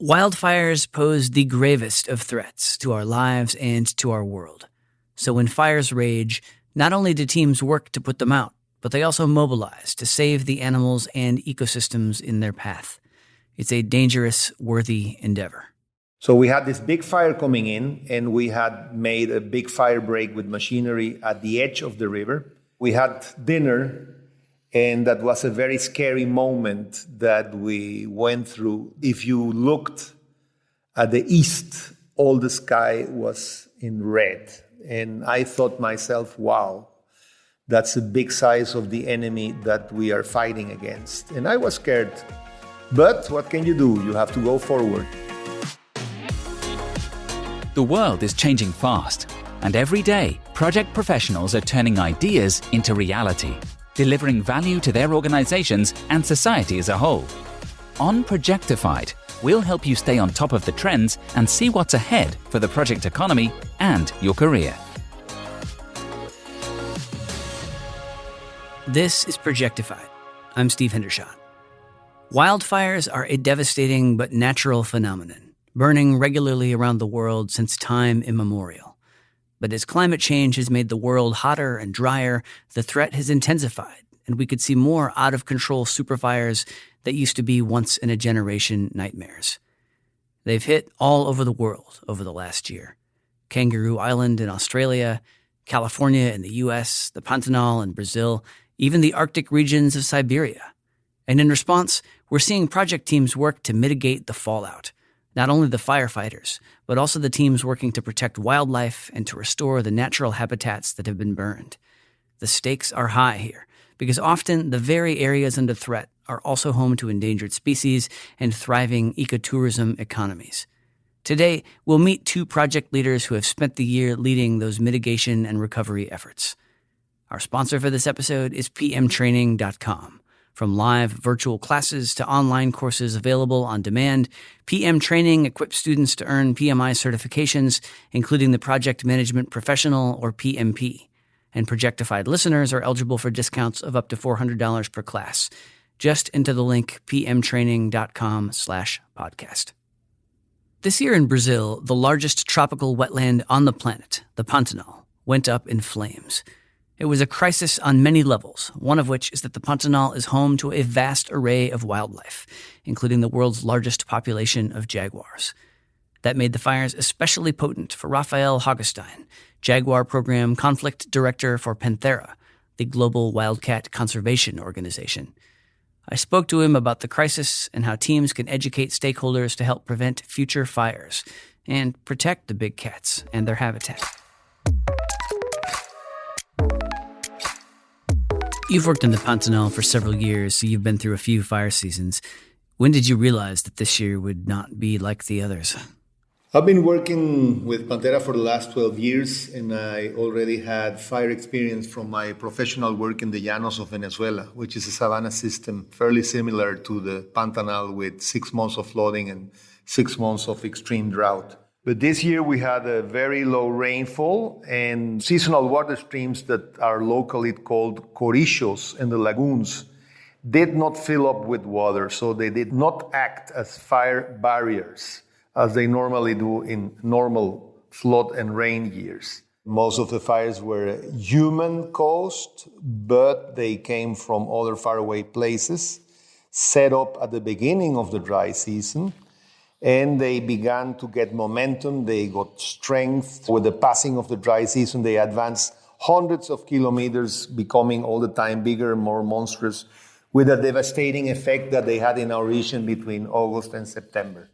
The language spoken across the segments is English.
Wildfires pose the gravest of threats to our lives and to our world. So when fires rage, not only do teams work to put them out, but they also mobilize to save the animals and ecosystems in their path. It's a dangerous, worthy endeavor. So we had this big fire coming in, and we had made a big fire break with machinery at the edge of the river. We had dinner, and that was a very scary moment that we went through. If you looked at the east, all the sky was in red. And I thought myself, wow, that's a big size of the enemy that we are fighting against. And I was scared. But what can you do? You have to go forward. The world is changing fast, and every day, project professionals are turning ideas into reality, delivering value to their organizations and society as a whole. On Projectified, we'll help you stay on top of the trends and see what's ahead for the project economy and your career. This is Projectified. I'm Steve Hendershot. Wildfires are a devastating but natural phenomenon, burning regularly around the world since time immemorial. But as climate change has made the world hotter and drier, the threat has intensified, and we could see more out-of-control superfires that used to be once-in-a-generation nightmares. They've hit all over the world over the last year. Kangaroo Island in Australia, California in the U.S., the Pantanal in Brazil, even the Arctic regions of Siberia. And in response, we're seeing project teams work to mitigate the fallout. Not only the firefighters, but also the teams working to protect wildlife and to restore the natural habitats that have been burned. The stakes are high here, because often the very areas under threat are also home to endangered species and thriving ecotourism economies. Today, we'll meet two project leaders who have spent the year leading those mitigation and recovery efforts. Our sponsor for this episode is pmtraining.com. From live virtual classes to online courses available on demand, PM Training equips students to earn PMI certifications, including the Project Management Professional, or PMP. And Projectified listeners are eligible for discounts of up to $400 per class. Just enter the link pmtraining.com/podcast. This year in Brazil, the largest tropical wetland on the planet, the Pantanal, went up in flames. It was a crisis on many levels, one of which is that the Pantanal is home to a vast array of wildlife, including the world's largest population of jaguars. That made the fires especially potent for Rafael Hoogesteijn, Jaguar Program Conflict Director for Panthera, the global wildcat conservation organization. I spoke to him about the crisis and how teams can educate stakeholders to help prevent future fires and protect the big cats and their habitat. You've worked in the Pantanal for several years, so you've been through a few fire seasons. When did you realize that this year would not be like the others? I've been working with Panthera for the last 12 years, and I already had fire experience from my professional work in the Llanos of Venezuela, which is a savanna system fairly similar to the Pantanal, with 6 months of flooding and 6 months of extreme drought. But this year we had a very low rainfall, and seasonal water streams that are locally called corichos in the lagoons did not fill up with water, so they did not act as fire barriers as they normally do in normal flood and rain years. Most of the fires were human-caused, but they came from other faraway places, set up at the beginning of the dry season, and they began to get momentum. They got strength. With the passing of the dry season, they advanced hundreds of kilometers, becoming all the time bigger and more monstrous, with a devastating effect that they had in our region between August and September.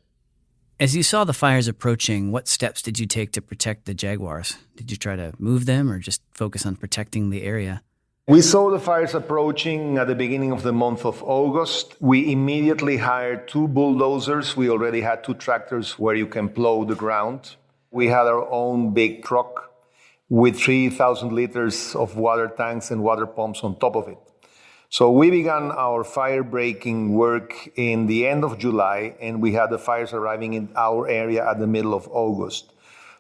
As you saw the fires approaching, what steps did you take to protect the jaguars? Did you try to move them or just focus on protecting the area? We saw the fires approaching at the beginning of the month of August. We immediately hired 2 bulldozers. We already had 2 tractors where you can plow the ground. We had our own big truck with 3,000 liters of water tanks and water pumps on top of it. So we began our fire-breaking work in the end of July, and we had the fires arriving in our area at the middle of August.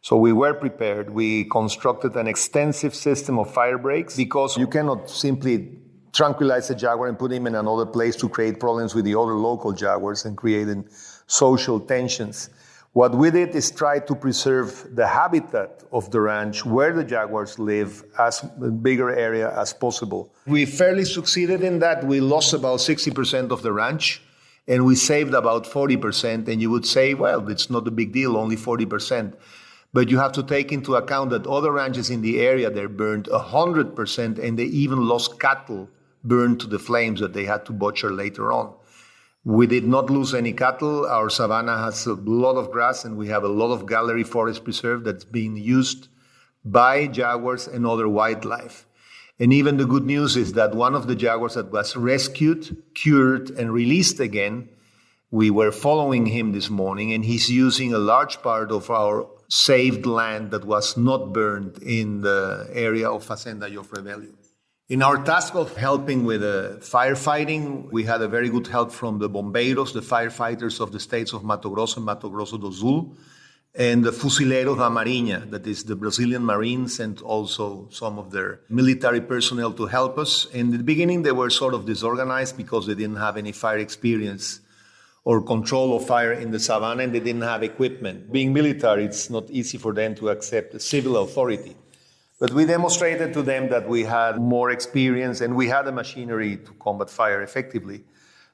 So we were prepared. We constructed an extensive system of fire breaks, because you cannot simply tranquilize a jaguar and put him in another place to create problems with the other local jaguars and creating social tensions. What we did is try to preserve the habitat of the ranch where the jaguars live as bigger area as possible. We fairly succeeded in that. We lost about 60% of the ranch and we saved about 40%. And you would say, well, it's not a big deal, only 40%. But you have to take into account that other ranches in the area, they burned 100% and they even lost cattle burned to the flames that they had to butcher later on. We did not lose any cattle. Our savanna has a lot of grass and we have a lot of gallery forest preserve that's being used by jaguars and other wildlife. And even the good news is that one of the jaguars that was rescued, cured, and released again, we were following him this morning and he's using a large part of our saved land that was not burned in the area of Fazenda Jofre Valley. In our task of helping with firefighting, we had a very good help from the bombeiros, the firefighters of the states of Mato Grosso and Mato Grosso do Sul, and the Fuzileiros da Marinha, that is the Brazilian Marines, and also some of their military personnel to help us. In the beginning, they were sort of disorganized because they didn't have any fire experience or control of fire in the savannah, and they didn't have equipment. Being military, it's not easy for them to accept a civil authority. But we demonstrated to them that we had more experience and we had the machinery to combat fire effectively.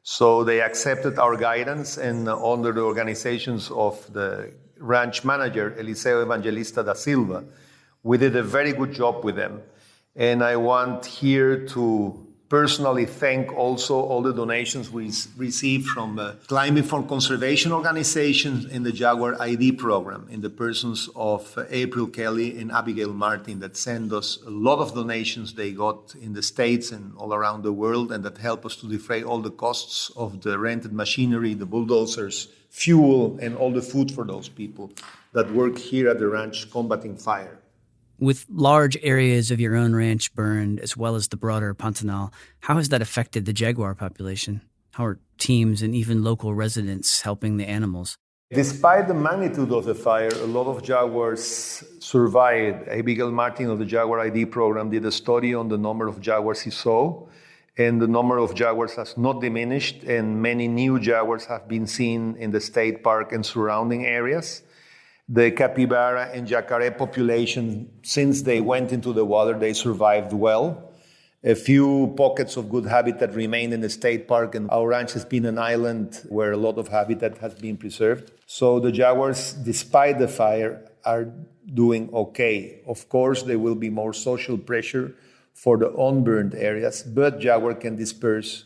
So they accepted our guidance, and under the organizations of the ranch manager, Eliseo Evangelista da Silva, we did a very good job with them. And I want here to personally thank also all the donations we received from the Climate for Conservation organizations in the Jaguar ID program, in the persons of April Kelly and Abigail Martin, that send us a lot of donations they got in the States and all around the world, and that help us to defray all the costs of the rented machinery, the bulldozers, fuel, and all the food for those people that work here at the ranch combating fire. With large areas of your own ranch burned, as well as the broader Pantanal, how has that affected the jaguar population? How are teams and even local residents helping the animals? Despite the magnitude of the fire, a lot of jaguars survived. Abigail Martin of the Jaguar ID program did a study on the number of jaguars he saw, and the number of jaguars has not diminished, and many new jaguars have been seen in the state park and surrounding areas. The capybara and jacare population, since they went into the water, they survived well. A few pockets of good habitat remain in the state park, and our ranch has been an island where a lot of habitat has been preserved. So the jaguars, despite the fire, are doing okay. Of course, there will be more social pressure for the unburned areas, but jaguar can disperse,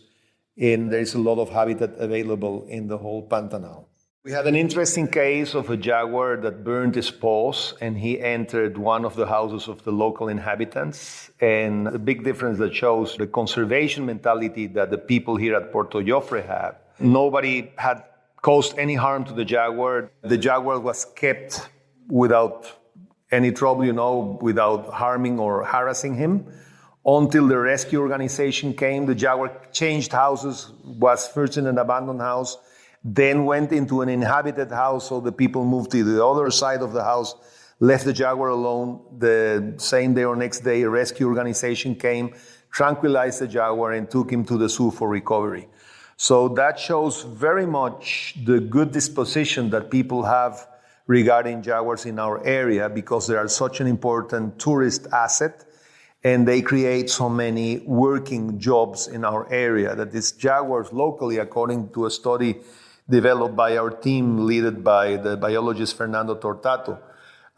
and there is a lot of habitat available in the whole Pantanal. We had an interesting case of a jaguar that burned his paws, and he entered one of the houses of the local inhabitants. And a big difference that shows the conservation mentality that the people here at Porto Jofre have. Nobody had caused any harm to the jaguar. The jaguar was kept without any trouble, without harming or harassing him. Until the rescue organization came, the jaguar changed houses, was first in an abandoned house, then went into an inhabited house, so the people moved to the other side of the house, left the jaguar alone. The same day or next day, a rescue organization came, tranquilized the jaguar, and took him to the zoo for recovery. So that shows very much the good disposition that people have regarding jaguars in our area, because they are such an important tourist asset, and they create so many working jobs in our area, that these jaguars locally, according to a study developed by our team, led by the biologist Fernando Tortato,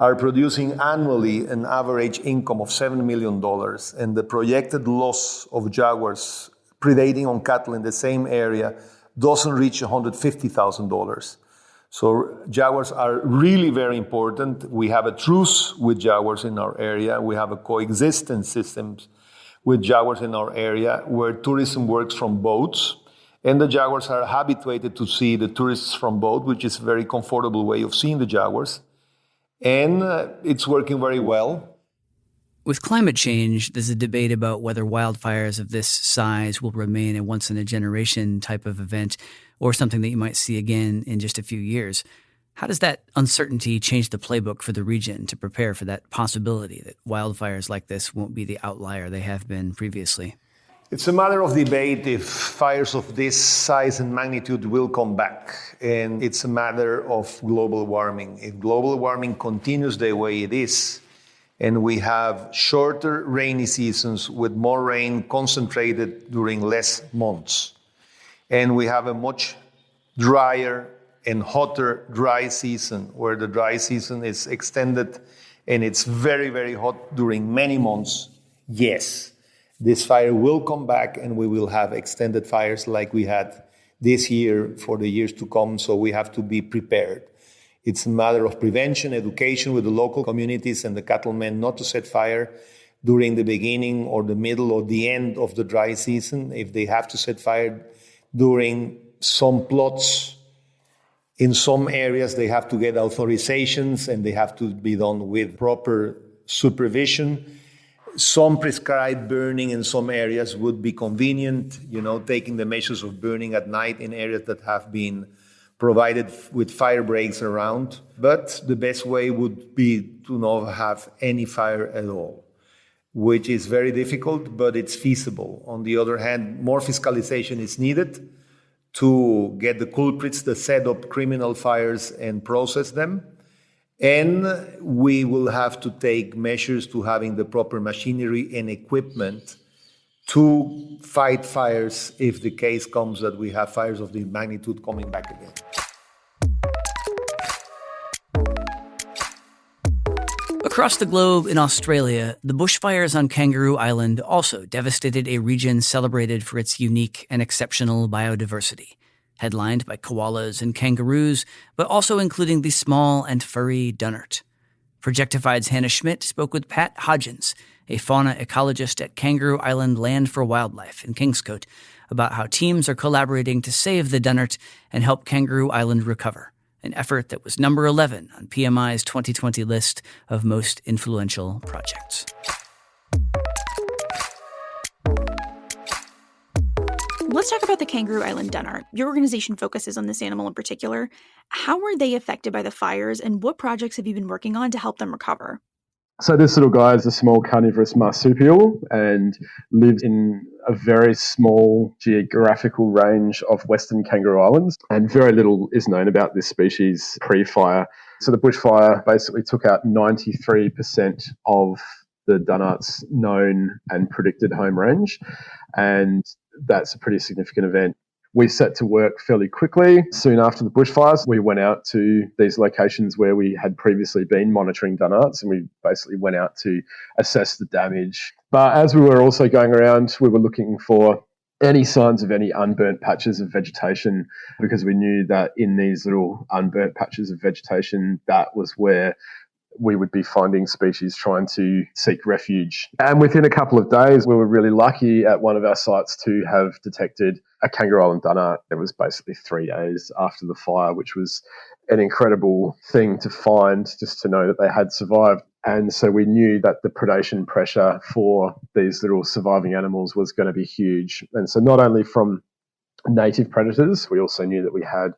are producing annually an average income of $7 million, and the projected loss of jaguars predating on cattle in the same area doesn't reach $150,000. So jaguars are really very important. We have a truce with jaguars in our area. We have a coexistence system with jaguars in our area where tourism works from boats. And the jaguars are habituated to see the tourists from boat, which is a very comfortable way of seeing the jaguars. And it's working very well. With climate change, there's a debate about whether wildfires of this size will remain a once-in-a-generation type of event or something that you might see again in just a few years. How does that uncertainty change the playbook for the region to prepare for that possibility that wildfires like this won't be the outlier they have been previously? It's a matter of debate if fires of this size and magnitude will come back. And it's a matter of global warming. If global warming continues the way it is, and we have shorter rainy seasons with more rain concentrated during less months, and we have a much drier and hotter dry season, where the dry season is extended and it's very, very hot during many months, yes, this fire will come back and we will have extended fires like we had this year for the years to come, so we have to be prepared. It's a matter of prevention, education with the local communities and the cattlemen not to set fire during the beginning or the middle or the end of the dry season. If they have to set fire during some plots, in some areas they have to get authorizations and they have to be done with proper supervision. Some prescribed burning in some areas would be convenient, taking the measures of burning at night in areas that have been provided with fire breaks around. But the best way would be to not have any fire at all, which is very difficult, but it's feasible. On the other hand, more fiscalization is needed to get the culprits that set up criminal fires and process them. And we will have to take measures to having the proper machinery and equipment to fight fires if the case comes that we have fires of this magnitude coming back again. Across the globe in Australia, the bushfires on Kangaroo Island also devastated a region celebrated for its unique and exceptional biodiversity, headlined by koalas and kangaroos, but also including the small and furry dunnart. Projectified's Hannah Schmidt spoke with Pat Hodgens, a fauna ecologist at Kangaroo Island Land for Wildlife in Kingscote, about how teams are collaborating to save the dunnart and help Kangaroo Island recover, an effort that was number 11 on PMI's 2020 list of most influential projects. Let's talk about the Kangaroo Island dunnart. Your organization focuses on this animal in particular. How were they affected by the fires, and what projects have you been working on to help them recover? So this little guy is a small carnivorous marsupial and lives in a very small geographical range of Western Kangaroo Islands, and very little is known about this species pre-fire. So the bushfire basically took out 93% of the dunnart's known and predicted home range, and that's a pretty significant event. We set to work fairly quickly. Soon after the bushfires, we went out to these locations where we had previously been monitoring dunnarts, and we basically went out to assess the damage. But as we were also going around, we were looking for any signs of any unburnt patches of vegetation, because we knew that in these little unburnt patches of vegetation, that was where we would be finding species trying to seek refuge. And within a couple of days, we were really lucky at one of our sites to have detected a Kangaroo Island dunnart. It was basically 3 days after the fire, which was an incredible thing to find, just to know that they had survived. And so we knew that the predation pressure for these little surviving animals was going to be huge. And so not only from native predators, we also knew that we had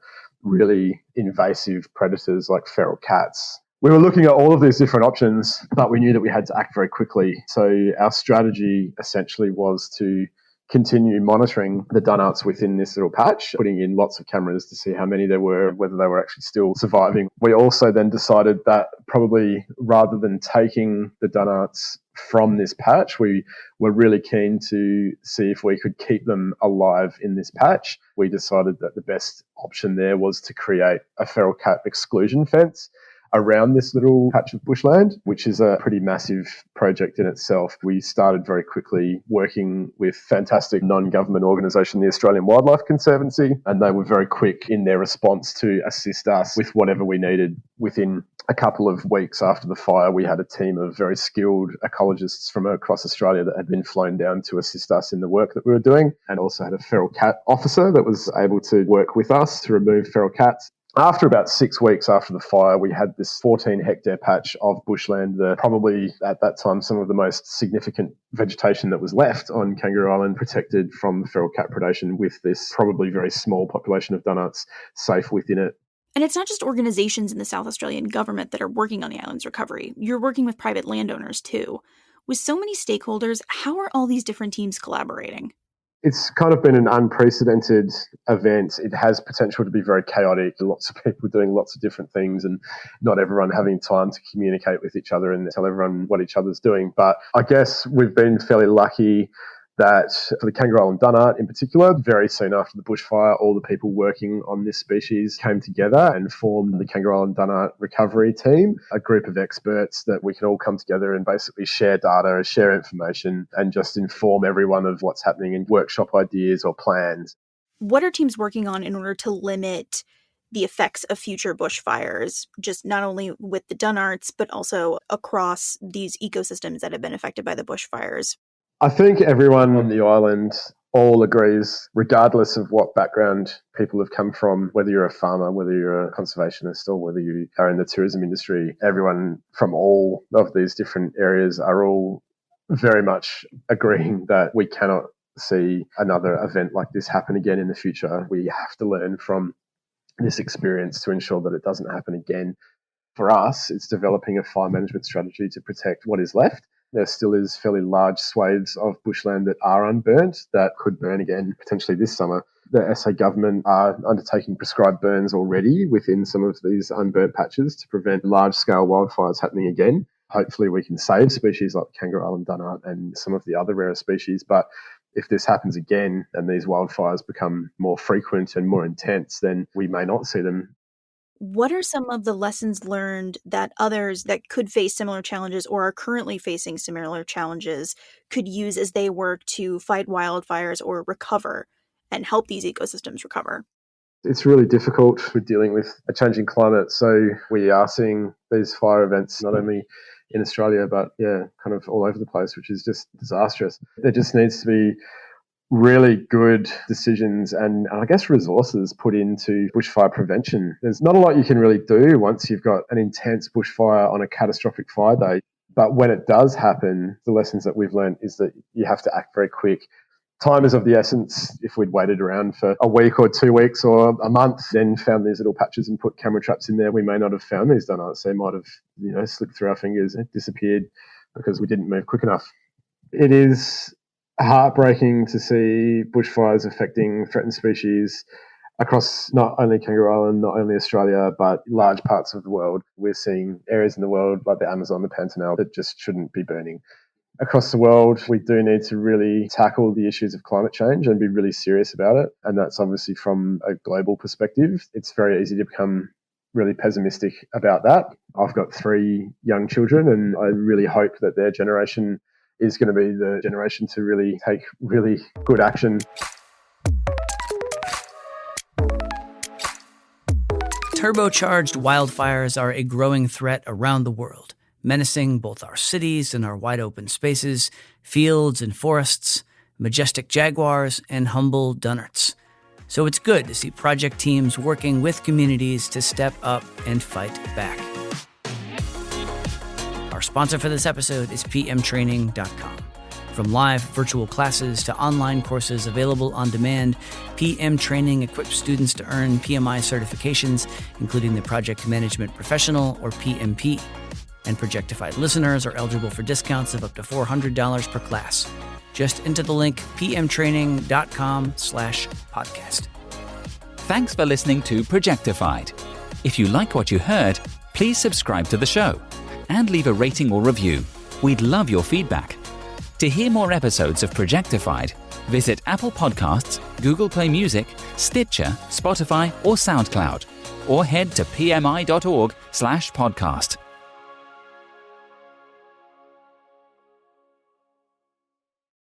really invasive predators like feral cats. We were looking at all of these different options, but we knew that we had to act very quickly. So our strategy essentially was to continue monitoring the dunnarts within this little patch, putting in lots of cameras to see how many there were, whether they were actually still surviving. We also then decided that probably rather than taking the dunnarts from this patch, we were really keen to see if we could keep them alive in this patch. We decided that the best option there was to create a feral cat exclusion fence around this little patch of bushland, which is a pretty massive project in itself. We started very quickly working with fantastic non-government organisation, the Australian Wildlife Conservancy, and they were very quick in their response to assist us with whatever we needed. Within a couple of weeks after the fire, we had a team of very skilled ecologists from across Australia that had been flown down to assist us in the work that we were doing, and also had a feral cat officer that was able to work with us to remove feral cats. After about 6 weeks after the fire, we had this 14-hectare patch of bushland, probably at that time some of the most significant vegetation that was left on Kangaroo Island, protected from feral cat predation, with this probably very small population of dunnarts safe within it. And it's not just organizations in the South Australian government that are working on the island's recovery. You're working with private landowners too. With so many stakeholders, how are all these different teams collaborating? It's kind of been an unprecedented event. It has potential to be very chaotic, lots of people doing lots of different things and not everyone having time to communicate with each other and tell everyone what each other's doing. But I guess we've been fairly lucky that for the Kangaroo Island dunnart in particular, very soon after the bushfire, all the people working on this species came together and formed the Kangaroo Island dunnart recovery team, a group of experts that we can all come together and basically share data, share information, and just inform everyone of what's happening and workshop ideas or plans. What are teams working on in order to limit the effects of future bushfires, just not only with the dunnarts, but also across these ecosystems that have been affected by the bushfires? I think everyone on the island all agrees, regardless of what background people have come from, whether you're a farmer, whether you're a conservationist, or whether you are in the tourism industry, everyone from all of these different areas are all very much agreeing that we cannot see another event like this happen again in the future. We have to learn from this experience to ensure that it doesn't happen again. For us, it's developing a fire management strategy to protect what is left. There still is fairly large swathes of bushland that are unburnt that could burn again potentially this summer. The SA government are undertaking prescribed burns already within some of these unburnt patches to prevent large-scale wildfires happening again. Hopefully we can save species like the Kangaroo Island dunnart and some of the other rarer species, but if this happens again and these wildfires become more frequent and more intense, then we may not see them. What are some of the lessons learned that others that could face similar challenges or are currently facing similar challenges could use as they work to fight wildfires or recover and help these ecosystems recover? It's really difficult with dealing with a changing climate. So we are seeing these fire events not only in Australia, but kind of all over the place, which is just disastrous. There just needs to be really good decisions and I guess resources put into bushfire prevention. There's not a lot you can really do once you've got an intense bushfire on a catastrophic fire day. But when it does happen, the lessons that we've learned is that you have to act very quick. Time is of the essence. If we'd waited around for a week or 2 weeks or a month, then found these little patches and put camera traps in there, we may not have found these dunnarts. They might have, slipped through our fingers and disappeared because we didn't move quick enough. It is heartbreaking to see bushfires affecting threatened species across not only Kangaroo Island, not only Australia, but large parts of the world. We're seeing areas in the world like the Amazon, the Pantanal, that just shouldn't be burning. Across the world, we do need to really tackle the issues of climate change and be really serious about it. And that's obviously from a global perspective. It's very easy to become really pessimistic about that. I've got 3 young children and I really hope that their generation is going to be the generation to really take really good action. Turbocharged wildfires are a growing threat around the world, menacing both our cities and our wide open spaces, fields and forests, majestic jaguars and humble dunnarts. So it's good to see project teams working with communities to step up and fight back. Our sponsor for this episode is pmtraining.com. From live virtual classes to online courses available on demand, PM Training equips students to earn PMI certifications, including the Project Management Professional, or PMP. And Projectified listeners are eligible for discounts of up to $400 per class. Just enter the link pmtraining.com/podcast. Thanks for listening to Projectified. If you like what you heard, please subscribe to the show and leave a rating or review. We'd love your feedback. To hear more episodes of Projectified, visit Apple Podcasts, Google Play Music, Stitcher, Spotify, or SoundCloud, or head to pmi.org/podcast.